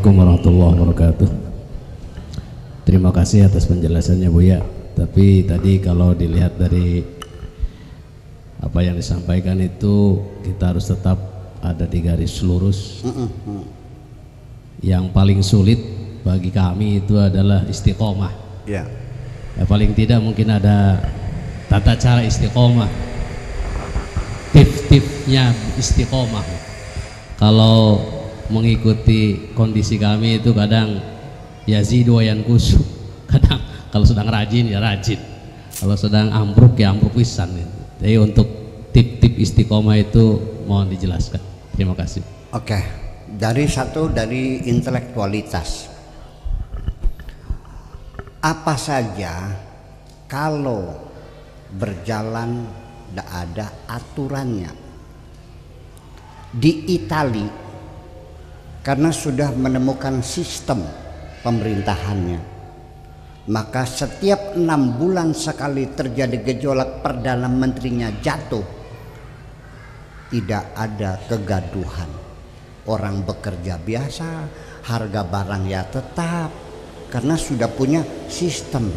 Assalamualaikum warahmatullahi wabarakatuh. Terima kasih atas penjelasannya Buya. Tapi tadi kalau dilihat dari apa yang disampaikan itu, kita harus tetap ada di garis lurus. Yang paling sulit bagi kami itu adalah istiqomah. Ya, paling tidak mungkin ada tata cara istiqomah, tips-tipsnya istiqomah. Kalau mengikuti kondisi kami itu kadang yazidu wa yanqusu, kadang kalau sedang rajin ya rajin, kalau sedang ambruk ya ambruk pisan. Jadi untuk tip-tip istiqomah itu mohon dijelaskan. Terima kasih. Oke, dari intelektualitas, apa saja kalau berjalan tidak ada aturannya. Di Italia karena sudah menemukan sistem pemerintahannya, maka setiap 6 bulan sekali terjadi gejolak perdana menterinya jatuh, tidak ada kegaduhan, orang bekerja biasa, harga barang ya tetap, karena sudah punya sistem.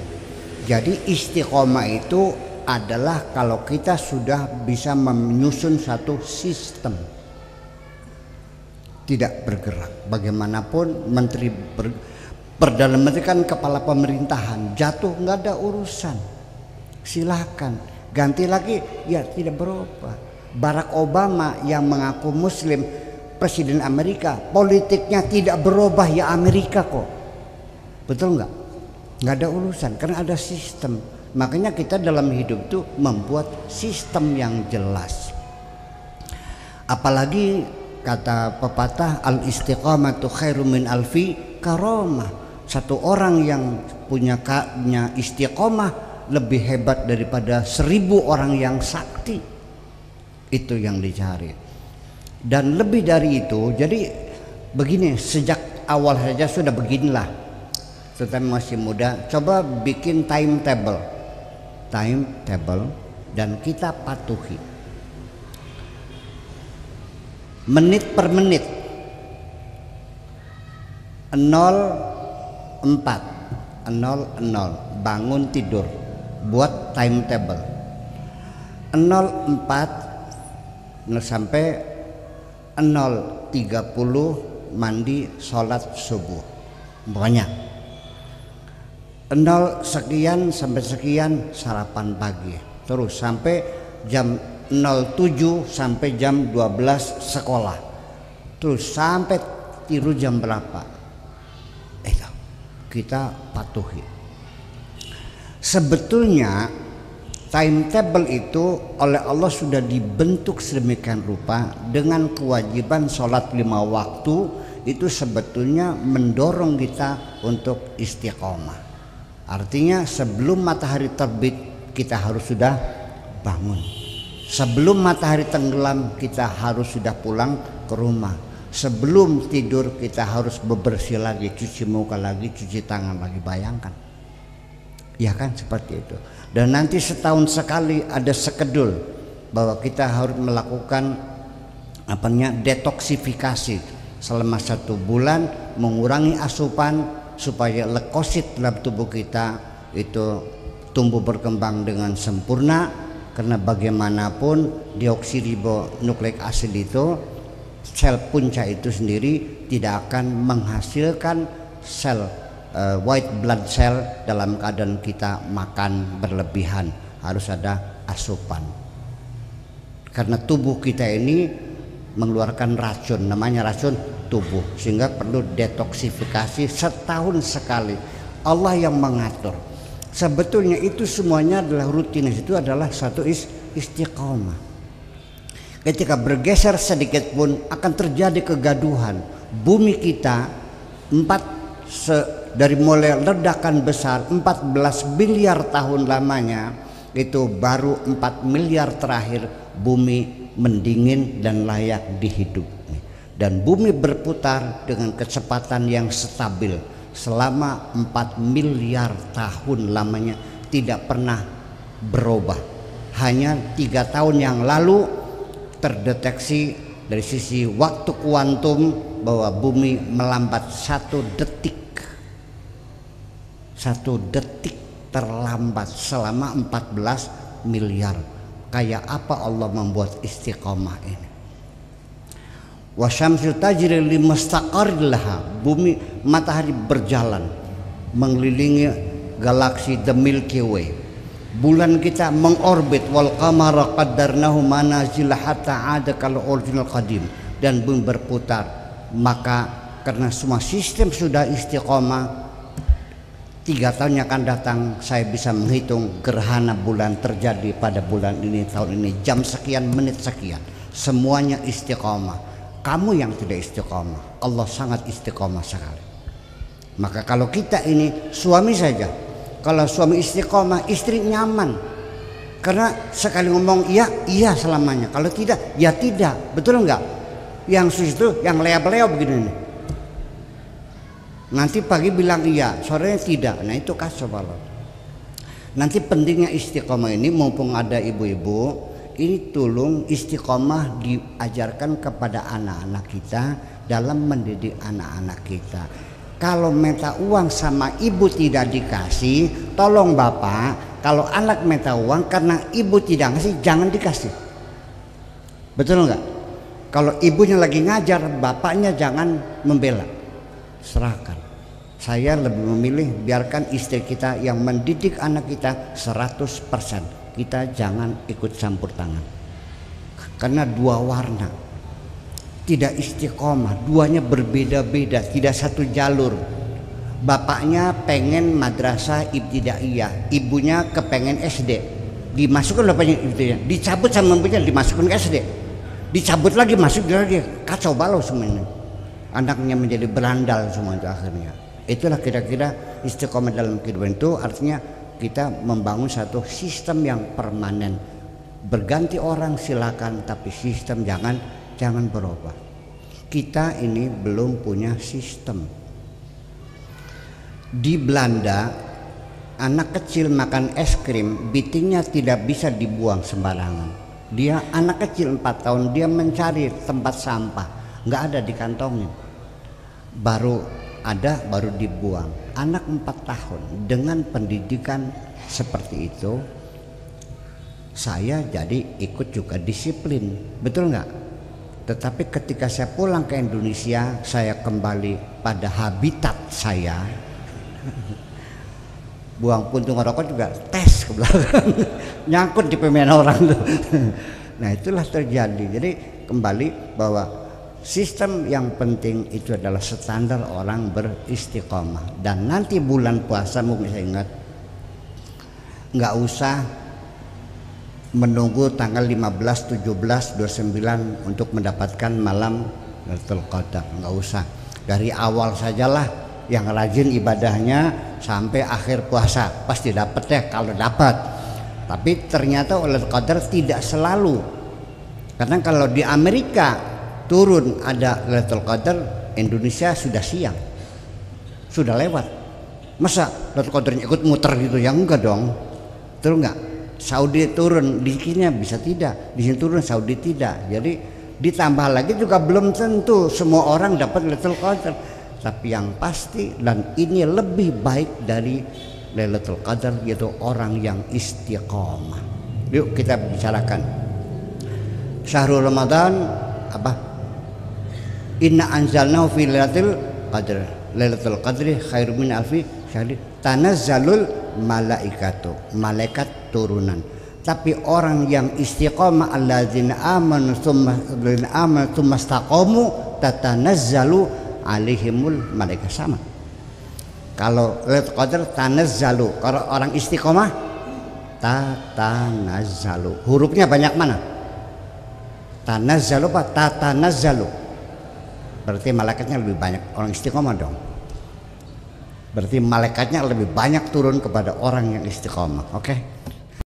Jadi istiqomah itu adalah kalau kita sudah bisa menyusun satu sistem, tidak bergerak. Bagaimanapun menteri Perdana Menteri kan kepala pemerintahan, jatuh nggak ada urusan, silakan ganti lagi, ya tidak berubah. Barack Obama yang mengaku Muslim, presiden Amerika, politiknya tidak berubah, ya Amerika kok, betul nggak? Nggak ada urusan karena ada sistem. Makanya kita dalam hidup itu membuat sistem yang jelas. Apalagi kata pepatah, al istiqamatu khairum min alfi karamah. Satu orang yang punya istiqomah lebih hebat daripada 1000 orang yang sakti. Itu yang dicari. Dan lebih dari itu, jadi begini, sejak awal saja sudah beginilah. Tetapi masih muda, coba bikin timetable dan kita patuhi. Menit per menit 04:00 bangun tidur, buat timetable 04 sampai 0:30 mandi sholat subuh, pokoknya 0 sekian sampai sekian sarapan pagi, terus sampai jam 07 sampai jam 12 sekolah, terus sampai tiru jam berapa, itu kita patuhi. Sebetulnya timetable itu oleh Allah sudah dibentuk sedemikian rupa dengan kewajiban sholat 5 waktu. Itu sebetulnya mendorong kita untuk istiqomah. Artinya sebelum matahari terbit kita harus sudah bangun. Sebelum matahari tenggelam kita harus sudah pulang ke rumah. Sebelum tidur kita harus bebersih lagi, cuci muka lagi, cuci tangan lagi. Bayangkan, ya kan, seperti itu. Dan nanti setahun sekali ada skedul bahwa kita harus melakukan detoksifikasi selama 1 bulan, mengurangi asupan supaya leukosit dalam tubuh kita itu tumbuh berkembang dengan sempurna. Karena bagaimanapun deoksiribonukleik asid itu, sel punca itu sendiri tidak akan menghasilkan sel white blood cell dalam keadaan kita makan berlebihan. Harus ada asupan, karena tubuh kita ini mengeluarkan racun, namanya racun tubuh, sehingga perlu detoksifikasi setahun sekali. Allah yang mengatur. Sebetulnya itu semuanya adalah rutinitas, itu adalah satu istiqomah. Ketika bergeser sedikit pun akan terjadi kegaduhan. Bumi kita dari mulai ledakan besar 14 miliar tahun lamanya, itu baru 4 miliar terakhir bumi mendingin dan layak dihidup. Dan bumi berputar dengan kecepatan yang stabil selama 4 miliar tahun lamanya, tidak pernah berubah. Hanya 3 tahun yang lalu terdeteksi dari sisi waktu kuantum bahwa bumi melambat 1 detik. 1 detik terlambat selama 14 miliar. Kayak apa Allah membuat istiqomah ini? Wasyamsu tajri limustaqarrin laha. Bumi, matahari berjalan mengelilingi galaksi the Milky Way. Bulan kita mengorbit, wal qamara qaddarnahu manazil hatta 'ada kal urjunil qadim, dan bumi berputar. Maka karena semua sistem sudah istiqomah, 3 tahun yang akan datang saya bisa menghitung gerhana bulan terjadi pada bulan ini, tahun ini, jam sekian, menit sekian. Semuanya istiqomah. Kamu yang tidak istiqomah, Allah sangat istiqomah sekali. Maka kalau kita ini suami saja, kalau suami istiqomah, istri nyaman. Karena sekali ngomong iya, iya selamanya. Kalau tidak, ya tidak. Betul enggak? Yang sus itu yang leap-leap begini nih. Nanti pagi bilang iya, sorenya tidak. Nah itu kacau balau. Nanti pentingnya istiqomah ini, mumpung ada ibu-ibu, ini tolong istiqomah diajarkan kepada anak-anak kita dalam mendidik anak-anak kita. Kalau minta uang sama ibu tidak dikasih, tolong bapak, kalau anak minta uang karena ibu tidak ngasih, jangan dikasih. Betul enggak? Kalau ibunya lagi ngajar, bapaknya jangan membela, serahkan. Saya lebih memilih biarkan istri kita yang mendidik anak kita 100%. Kita jangan ikut campur tangan. Karena 2 warna, tidak istiqomah, duanya berbeda-beda, tidak satu jalur. Bapaknya pengen madrasah ibtidaiyah, ibunya kepengen SD. Dimasukkan bapaknya ibtidaiyah, dicabut sama ibunya, dimasukkan ke SD. Dicabut lagi, masuk lagi, kacau balau semuanya. Anaknya menjadi berandal semua itu akhirnya. Itulah kira-kira istiqomah dalam kehidupan itu, artinya kita membangun satu sistem yang permanen. Berganti orang silakan, tapi sistem jangan berubah. Kita ini belum punya sistem. Di Belanda, anak kecil makan es krim, bitingnya tidak bisa dibuang sembarangan. Dia anak kecil 4 tahun, dia mencari tempat sampah, nggak ada di kantongnya. Baru dibuang. Anak 4 tahun dengan pendidikan seperti itu, saya jadi ikut juga disiplin, betul nggak? Tetapi ketika saya pulang ke Indonesia, saya kembali pada habitat saya. Buang puntung rokok juga tes ke belakang, nyangkut di pemain orang tuh. Nah itulah terjadi. Jadi kembali bahwa sistem yang penting itu adalah standar orang beristiqomah. Dan nanti bulan puasa mungkin saya ingat, nggak usah menunggu tanggal 15, 17, 29 untuk mendapatkan malam Lailatul Qadar. Nggak usah, dari awal sajalah yang rajin ibadahnya sampai akhir puasa pasti dapat ya kalau dapat. Tapi ternyata Lailatul Qadar tidak selalu, karena kalau di Amerika turun ada Lailatul Qadar, Indonesia sudah siang, sudah lewat. Masa Lailatul Qadarnya ikut muter gitu? Ya enggak dong. Terus enggak, Saudi turun, di sini bisa tidak, di sini turun, Saudi tidak. Jadi ditambah lagi juga belum tentu semua orang dapat Lailatul Qadar. Tapi yang pasti, dan ini lebih baik dari Lailatul Qadar, yaitu orang yang istiqomah. Yuk kita bicarakan Syahrul Ramadan apa? Inna anzalnahu fi lailatul qadr. Lailatul qadri khairum min alfi syahr. Tanazzalul malaikatu. Malaikat turunan. Tapi orang yang istiqomah, alladzina amanu tsumma istaqamu tatanazzalu alaihimul malaikat. Sama. Kalau Lailatul Qadar tanazzalu, kalau orang istiqomah tatanazzalu. Hurufnya banyak mana? Tanazzalu apa? Tatanazzalu. Berarti malaikatnya lebih banyak. Orang istiqomah dong. Berarti malaikatnya lebih banyak turun kepada orang yang istiqomah. Oke?